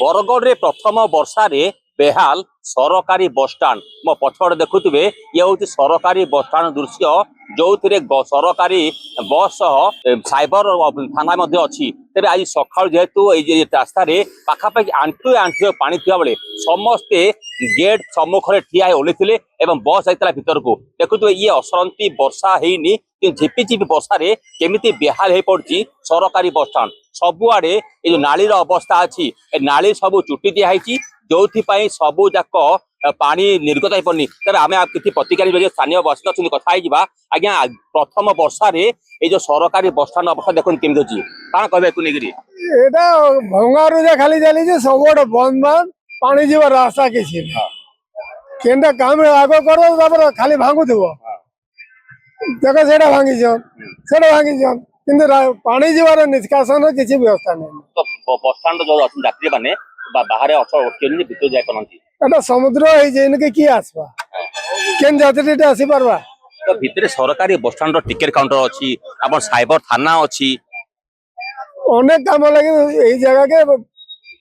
बरगढ़ प्रथम वर्षा रे बेहाल सरकारी बसस्टाण मो पछड़ देखुवे ये हूँ सरकारी बसस्टाण दृश्य जो सरकारी बस साइबर थाना अच्छी तेरे आज सका जेहेतु रास्त पाखापाखि आंठुए आंठुए पानी थिया बेले समस्ते गेट सम्मुखें ठिया ओह्लैथिले बस जाइला भीतर को देखुए ये असरंती वर्षा हैनी झिपिझिपि वर्षा रे केमिति बेहाल हो पड़ी सरकारी बसस्टाण सबुआड़े ये जो नाली अवस्था अच्छी नाली सब चुटी दिखाई जो सबू जाक पानी निर्गत हो पड़नी तेरे आम किसी प्रतिक्रिया स्थानीय बसिंदा अच्छी कथा आज्ञा प्रथम वर्षा रे ये जो सरकारी बसस्टाण अवस्था देखते केमी अच्छी कौन कह भंगा रुजा खाली चली सब बंद बंद पानी जीव रास्ता किसी केनटा काम आग कर खाली भांगु थो देख से भांगी भांगी किंतु पानी जीवार निष्कासन किसी व्यवस्था नहीं तो बसस्टाण जो यात्री मैंने बाहर भीतर जाए समुद्र है किए आसवा केन यात्री आसी पारवा तो भितर सरकारी बसस्टाण टिकेट काउंटर अच्छी आप साइबर थाना अच्छी अनेक काम लगे यही जगह के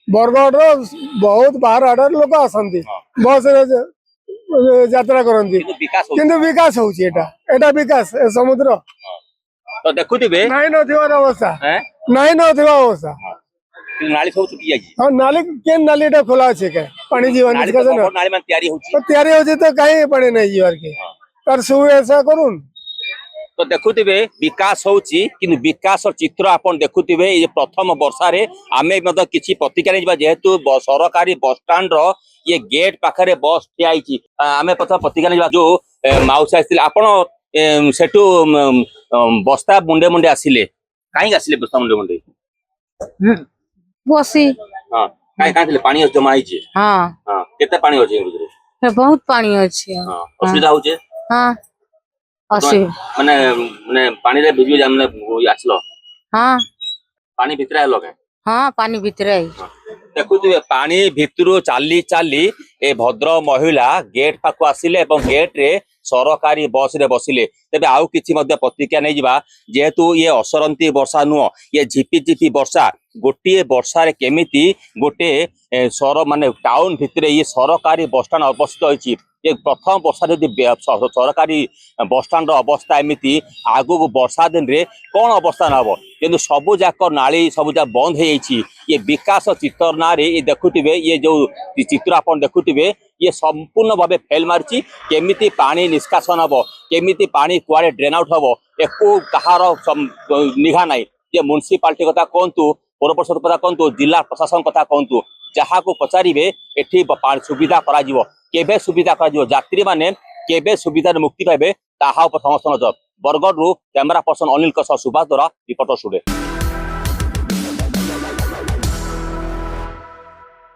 बरगढ़ बहुत बाहर आड़ लोक आसती बस यात्रा करती किंतु विकास होता विकास समुद्र तो देखुवे नाई नवस्था नाई नवस्था नाली सब चुकी जाई हां नाली केन नाली टा खोला छै के पानी जीवन निष्कासन नाली में तैयारी होची तो काहे पानी नहीं जीवार के तर सुविधा करून तो देखुवे विकास होची किंतु विकास चित्र आपन देखुवे ये प्रथम वर्षा रे आमे मतलब किछि प्रतिक्रिया निबा जेहेतु सरकारी बस स्टैंड रो ये गेट पाखरे बस ठियाई आमे प्रथम प्रतिक्रिया निबा जो माउस आसिले आपन सेटू बस्ता मुंडे मुंडे आसिले काई आसिले बस्ता मुंडे मुंडे बसी हां काई काई पानी जमा आइ छै हां हां केते पानी अछि भीतर बहुत पानी अछि हां असुविधा हो छै हां असि माने माने पानी रे भिजो जामने आछलो हां पानी भीतर आलो के हां पानी भीतर आई देखुथिबे पानी भितरो चाली चाली ए भद्र महिला गेट पाखु आसिले एवं गेट रे सरकारी बस रे बसिले तेबे आउ किछि मध्ये प्रतिक्रिया नै जिबा जेहेतु ये असरंती वर्षा नुह ये झिपी झिपी वर्षा गोटे वर्षा रे केमिति गोटे सर माने टाउन भितरे ये सरकारी बसस्टाण अवस्थित होइछि ये प्रथम वर्षा यदि सरकारी बसस्टाण अवस्था एमती आगु वर्षा दिन रे कौन अवस्था न हम किंतु सबू जाक नाली सबू जाक बंद हो ये विकास चित्र ना रे ये देखुवे ये जो चित्र आप देखुवे ये संपूर्ण भाव फेल मारी केमिति पानी निष्कासन हम केमिति पानी कुआड़े ड्रेन आउट हम एको कहार निघा ना ये म्युनिसिपालिटी कथा कहतु पौर परिषद कथा कहतु जिला प्रशासन कथा कहतु जहाँ को पचारे एठी सुविधा करा केबे सुविधा करा यात्री माने केबे सुविधा मुक्ति पाइबे ताहा समस्त नजर बरगढ़ कैमरा पर्सन अनिल सुभाष द्वारा रिपोर्टर स्टूडियो।